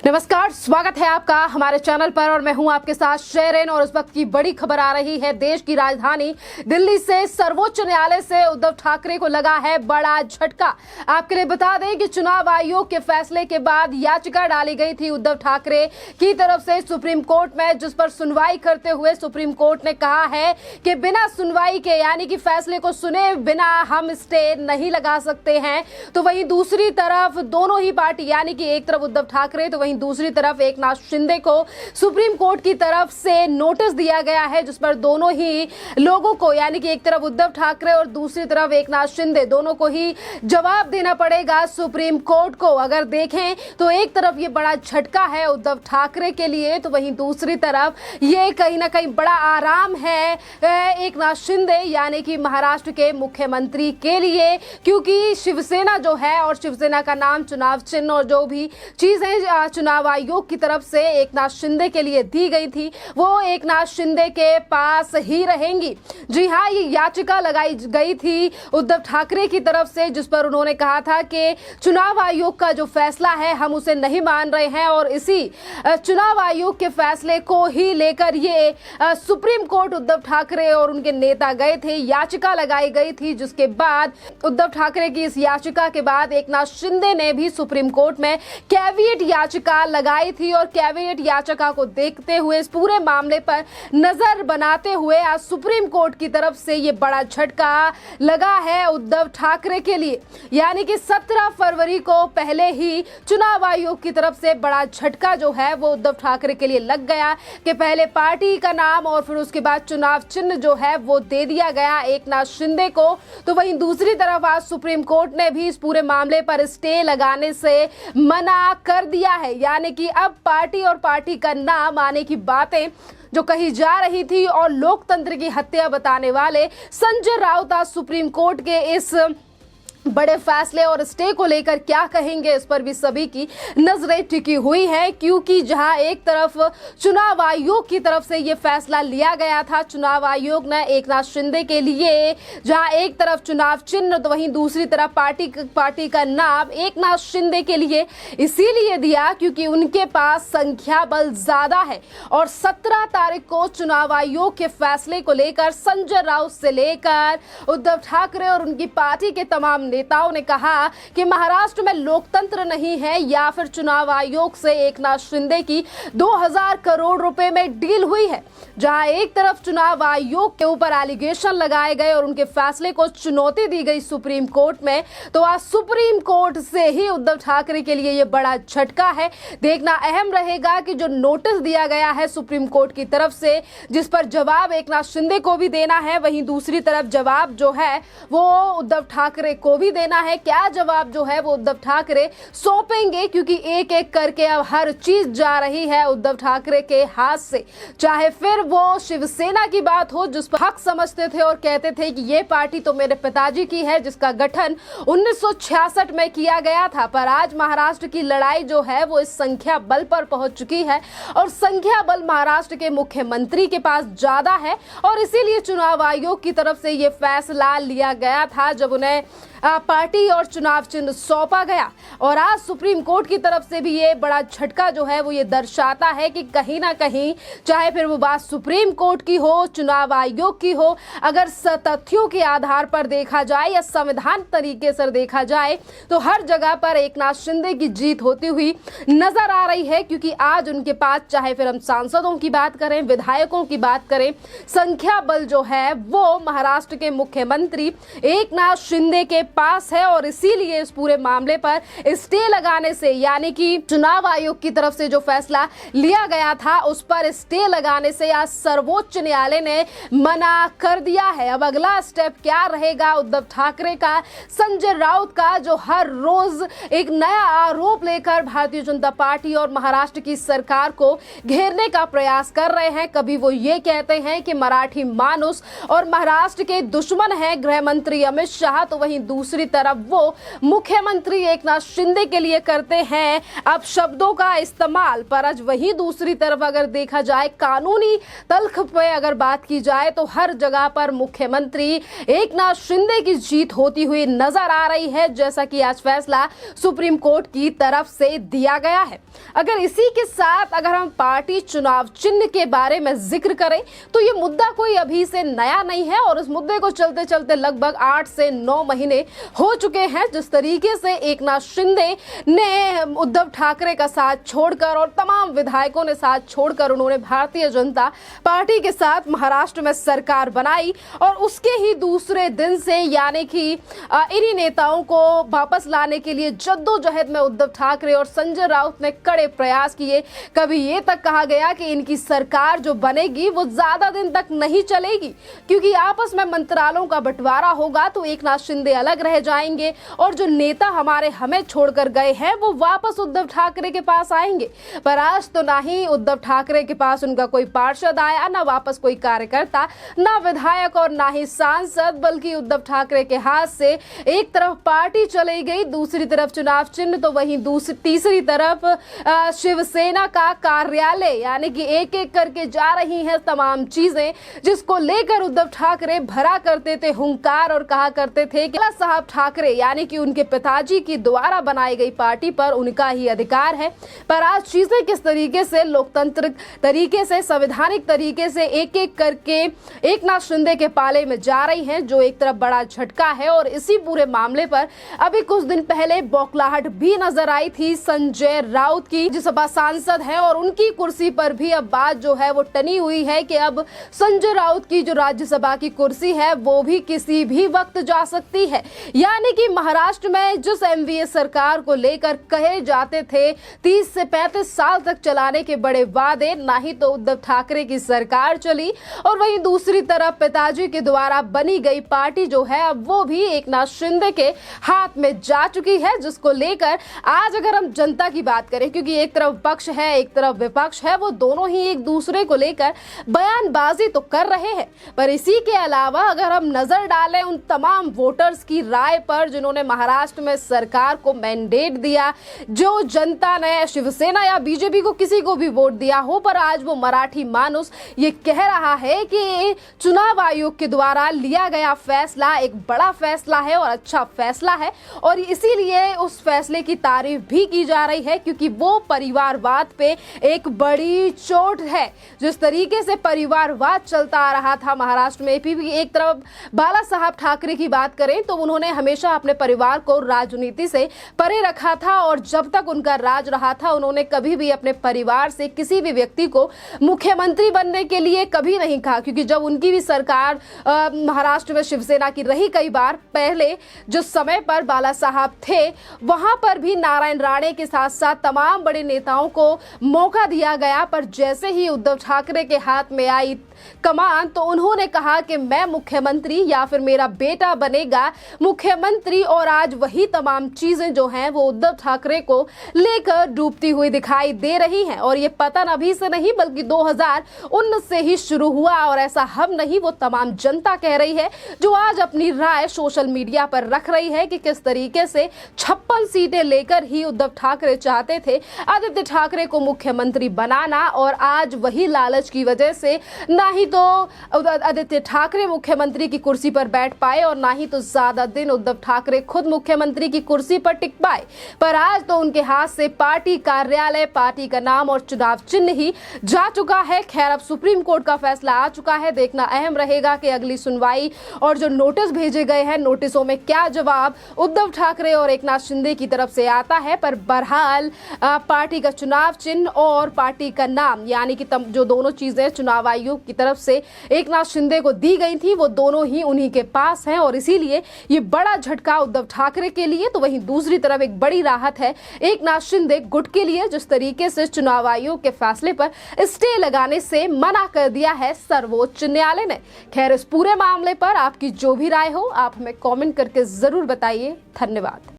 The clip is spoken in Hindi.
नमस्कार, स्वागत है आपका हमारे चैनल पर और मैं हूं आपके साथ शेरन। और इस वक्त की बड़ी खबर आ रही है देश की राजधानी दिल्ली से। सर्वोच्च न्यायालय से उद्धव ठाकरे को लगा है बड़ा झटका। आपके लिए बता दें कि चुनाव आयोग के फैसले के बाद याचिका डाली गई थी उद्धव ठाकरे की तरफ से सुप्रीम कोर्ट में, जिस पर सुनवाई करते हुए सुप्रीम कोर्ट ने कहा है कि बिना सुनवाई के यानी कि फैसले को सुने बिना हम स्टे नहीं लगा सकते हैं। तो वहीं दूसरी तरफ दोनों ही पार्टी यानी कि एक तरफ उद्धव ठाकरे तो वहीं दूसरी तरफ एकनाथ शिंदे को सुप्रीम कोर्ट की तरफ से नोटिस दिया गया है, जिस पर दोनों ही लोगों को यानी कि एक तरफ उद्धव ठाकरे और दूसरी तरफ एकनाथ शिंदे दोनों को ही जवाब देना पड़ेगा सुप्रीम कोर्ट को। अगर देखें तो एक तरफ ये बड़ा झटका है उद्धव ठाकरे के लिए, तो वहीं दूसरी तरफ ये कहीं ना कहीं बड़ा आराम है एकनाथ शिंदे यानी कि महाराष्ट्र के मुख्यमंत्री के लिए, क्योंकि शिवसेना जो है और शिवसेना का नाम चुनाव चिन्ह और जो भी चीजें चुनाव आयोग की तरफ से एकनाथ शिंदे के लिए दी गई थी वो एकनाथ शिंदे के पास ही रहेंगी। जी हाँ, ये याचिका लगाई गई थी उद्धव ठाकरे की तरफ से, जिस पर उन्होंने कहा था कि चुनाव आयोग का जो फैसला है हम उसे नहीं मान रहे हैं और इसी चुनाव आयोग के फैसले को ही लेकर ये सुप्रीम कोर्ट उद्धव ठाकरे और उनके नेता गए थे। याचिका लगाई गई थी, जिसके बाद उद्धव ठाकरे की इस याचिका के बाद एकनाथ शिंदे ने भी सुप्रीम कोर्ट में कैविएट याचिका लगाई थी और कैविएट याचिका को देखते हुए इस पूरे मामले पर नजर बनाते हुए आज सुप्रीम कोर्ट की तरफ से ये बड़ा झटका लगा है उद्धव ठाकरे के लिए। यानी कि 17 फरवरी को पहले ही चुनाव आयोग की तरफ से बड़ा झटका जो है वो उद्धव ठाकरे के लिए लग गया कि पहले पार्टी का नाम और फिर उसके बाद चुनाव चिन्ह जो है वो दे दिया गया एकनाथ शिंदे को। तो वहीं दूसरी तरफ आज सुप्रीम कोर्ट ने भी इस पूरे मामले पर स्टे लगाने से मना कर दिया है। यानी कि अब पार्टी और पार्टी का नाम आने की बातें जो कही जा रही थी और लोकतंत्र की हत्या बताने वाले संजय राउत आज सुप्रीम कोर्ट के इस बड़े फैसले और स्टे को लेकर क्या कहेंगे, इस पर भी सभी की नजरें टिकी हुई है। क्योंकि जहां एक तरफ चुनाव आयोग की तरफ से ये फैसला लिया गया था, चुनाव आयोग ने एकनाथ शिंदे के लिए जहां एक तरफ चुनाव चिन्ह तो वहीं दूसरी तरफ पार्टी का नाम एकनाथ शिंदे के लिए इसीलिए दिया क्योंकि उनके पास संख्या बल ज्यादा है। और 17 तारीख को चुनाव आयोग के फैसले को लेकर संजय राउत से लेकर उद्धव ठाकरे और उनकी पार्टी के तमाम नेताओं ने कहा कि महाराष्ट्र में लोकतंत्र नहीं है या फिर चुनाव आयोग से एकनाथ शिंदे की 2000 करोड़ रुपए में डील हुई है। जहां एक तरफ चुनाव आयोग के ऊपर एलिगेशन लगाए गए और उनके फैसले को चुनौती दी गई सुप्रीम कोर्ट में, तो आज सुप्रीम कोर्ट से ही उद्धव ठाकरे के लिए यह बड़ा झटका है। देखना अहम रहेगा कि जो नोटिस दिया गया है सुप्रीम कोर्ट की तरफ से, जिस पर जवाब एकनाथ शिंदे को भी देना है, वहीं दूसरी तरफ जवाब जो है वो उद्धव ठाकरे को भी देना है। क्या जवाब जो है वो उद्धव ठाकरे सौंपेंगे, क्योंकि एक एक करके अब हर चीज जा रही है उद्धव ठाकरे के हाथ से। चाहे फिर वो शिवसेना की बात हो, जिस पर हक समझते थे और कहते थे कि ये पार्टी तो मेरे पिताजी की है, जिसका गठन 1966 में किया गया था। पर आज महाराष्ट्र की लड़ाई जो है वो इस संख्या बल पर पहुंच चुकी है और संख्या बल महाराष्ट्र के मुख्यमंत्री के पास ज्यादा है और इसीलिए चुनाव आयोग की तरफ से ये फैसला लिया गया था जब उन्हें पार्टी और चुनाव चिन्ह सौंपा गया। और आज सुप्रीम कोर्ट की तरफ से भी ये बड़ा झटका जो है वो ये दर्शाता है कि कहीं ना कहीं चाहे फिर वो बात सुप्रीम कोर्ट की हो, चुनाव आयोग की हो, अगर तथ्यों के आधार पर देखा जाए या संविधान तरीके से देखा जाए तो हर जगह पर एकनाथ शिंदे की जीत होती हुई नजर आ रही है। क्योंकि आज उनके पास चाहे फिर हम सांसदों की बात करें, विधायकों की बात करें, संख्या बल जो है वो महाराष्ट्र के मुख्यमंत्री एकनाथ शिंदे के पास है। और इसीलिए इस पूरे मामले पर स्टे लगाने से यानी कि चुनाव आयोग की तरफ से जो फैसला लिया गया था उस पर स्टे लगाने से आज सर्वोच्च न्यायालय ने मना कर दिया है। अब अगला स्टेप क्या रहेगा उद्धव ठाकरे का, संजय राउत का, जो हर रोज एक नया आरोप लेकर भारतीय जनता पार्टी और महाराष्ट्र की सरकार को घेरने का प्रयास कर रहे हैं। कभी वो ये कहते हैं कि मराठी मानुस और महाराष्ट्र के दुश्मन है गृह मंत्री अमित शाह, तो वहीं दूसरी तरफ वो मुख्यमंत्री एकनाथ शिंदे के लिए करते हैं अब शब्दों का इस्तेमाल। पर आज वहीं दूसरी तरफ अगर देखा जाए कानूनी तल्ख पे अगर बात की जाए तो हर जगह पर मुख्यमंत्री एकनाथ शिंदे की जीत होती हुई नजर आ रही है, जैसा कि आज फैसला सुप्रीम कोर्ट की तरफ से दिया गया है। अगर इसी के साथ अगर हम पार्टी चुनाव चिन्ह के बारे में जिक्र करें तो ये मुद्दा कोई अभी से नया नहीं है और इस मुद्दे को चलते चलते लगभग 8 से 9 महीने हो चुके हैं। जिस तरीके से एकनाथ शिंदे ने उद्धव ठाकरे का साथ छोड़कर और तमाम विधायकों ने साथ छोड़कर उन्होंने भारतीय जनता पार्टी के साथ महाराष्ट्र में सरकार बनाई और उसके ही दूसरे दिन से यानी कि इन्हीं नेताओं को वापस लाने के लिए जद्दोजहद में उद्धव ठाकरे और संजय राउत ने कड़े प्रयास किए। कभी ये तक कहा गया कि इनकी सरकार जो बनेगी वो ज्यादा दिन तक नहीं चलेगी क्योंकि आपस में मंत्रालयों का बंटवारा होगा तो एकनाथ शिंदे अलग रह जाएंगे और जो नेता हमें छोड़कर गए हैं वो वापस उद्धव ठाकरे के पास आएंगे। पर आज तो ना ही उद्धव ठाकरे के पास उनका कोई पार्षद आया, ना वापस कोई कार्यकर्ता, ना विधायक और ना ही सांसद, बल्कि उद्धव ठाकरे के हाथ से एक तरफ पार्टी चली गई, दूसरी तरफ चुनाव चिन्ह, तो वहीं तीसरी तरफ शिवसेना का कार्यालय, यानी कि एक एक करके जा रही हैं तमाम चीजें जिसको लेकर उद्धव ठाकरे भरा करते थे हुंकार और कहा करते थे कि साहब ठाकरे यानी कि उनके पिताजी की द्वारा बनाई गई पार्टी पर उनका ही अधिकार है। पर आज चीजें किस तरीके से लोकतंत्र तरीके से संवैधानिक तरीके से एक एक करके एकनाथ शिंदे के पाले में जा रही हैं, जो एक तरफ बड़ा झटका है। और इसी पूरे मामले पर अभी कुछ दिन पहले बौखलाहट भी नजर आई थी संजय राउत की, राज्यसभा सांसद है और उनकी कुर्सी पर भी अब बात जो है वो टनी हुई है कि अब संजय राउत की जो राज्यसभा की कुर्सी है वो भी किसी भी वक्त जा सकती है। यानी कि महाराष्ट्र में जिस एमवीए सरकार को लेकर कहे जाते थे 30 से 35 साल तक चलाने के बड़े वादे, ना ही तो उद्धव ठाकरे की सरकार चली और वहीं दूसरी तरफ पिताजी के द्वारा बनी गई पार्टी जो है अब वो भी एकनाथ शिंदे के हाथ में जा चुकी है, जिसको लेकर आज अगर हम जनता की बात करें, क्योंकि एक तरफ पक्ष है एक तरफ विपक्ष है, वो दोनों ही एक दूसरे को लेकर बयानबाजी तो कर रहे हैं, पर इसी के अलावा अगर हम नजर डालें उन तमाम वोटर्स की राय पर जिन्होंने महाराष्ट्र में सरकार को मैंडेट दिया, जो जनता ने शिवसेना या बीजेपी को किसी को भी वोट दिया हो, पर आज वो मराठी मानुस ये कह रहा है कि चुनाव आयोग के द्वारा लिया गया फैसला एक बड़ा फैसला है और अच्छा फैसला है और इसीलिए उस फैसले की तारीफ भी की जा रही है क्योंकि वो परिवारवाद पे एक बड़ी चोट है। जिस तरीके से परिवारवाद चलता आ रहा था महाराष्ट्र में, भी एक तरफ बाला साहब ठाकरे की बात करें तो उन्होंने हमेशा अपने परिवार को राजनीति से परे रखा था और जब तक उनका राज रहा था उन्होंने कभी भी अपने परिवार से किसी भी व्यक्ति को मुख्यमंत्री बनने के लिए कभी नहीं कहा, क्योंकि जब उनकी भी सरकार महाराष्ट्र में शिवसेना की रही कई बार, पहले जो समय पर बाला साहब थे वहां पर भी नारायण राणे के साथ साथ तमाम बड़े नेताओं को मौका दिया गया, पर जैसे ही उद्धव ठाकरे के हाथ में आई कमान तो उन्होंने कहा कि मैं मुख्यमंत्री या फिर मेरा बेटा बनेगा मुख्यमंत्री और आज वही तमाम चीजें जो हैं वो उद्धव ठाकरे को लेकर डूबती हुई दिखाई दे रही हैं और ये पतन अभी से नहीं बल्कि 2019 से ही शुरू हुआ और ऐसा हम नहीं वो तमाम जनता कह रही है जो आज अपनी राय सोशल मीडिया पर रख रही है कि किस तरीके से 56 सीटें लेकर ही उद्धव ठाकरे चाहते थे आदित्य ठाकरे को मुख्यमंत्री बनाना और आज वही लालच की वजह से ना ही तो आदित्य ठाकरे मुख्यमंत्री की कुर्सी पर बैठ पाए और ना ही तो ज्यादा दिन उद्धव ठाकरे खुद मुख्यमंत्री की कुर्सी पर टिक पाए, पर आज तो उनके हाथ से पार्टी कार्यालय, पार्टी का नाम और चुनाव चिन्ह ही जा चुका है। खैर अब सुप्रीम कोर्ट का फैसला आ चुका है, देखना अहम रहेगा कि अगली सुनवाई और जो नोटिस भेजे गए हैं नोटिसों में क्या जवाब उद्धव ठाकरे और एकनाथ शिंदे की तरफ से आता है। पर बहरहाल पार्टी का चुनाव चिन्ह और पार्टी का नाम यानी कि जो दोनों चीजें चुनाव आयोग की तरफ से एकनाथ शिंदे को दी गई थी वो दोनों ही उन्हीं के पास हैं और इसीलिए ये बड़ा झटका उद्धव ठाकरे के लिए, तो वहीं दूसरी तरफ एक बड़ी राहत है एकनाथ शिंदे गुट के लिए जिस तरीके से चुनाव आयोग के फैसले पर स्टे लगाने से मना कर दिया है सर्वोच्च न्यायालय ने। खैर इस पूरे मामले पर आपकी जो भी राय हो आप हमें कमेंट करके जरूर बताइए। धन्यवाद।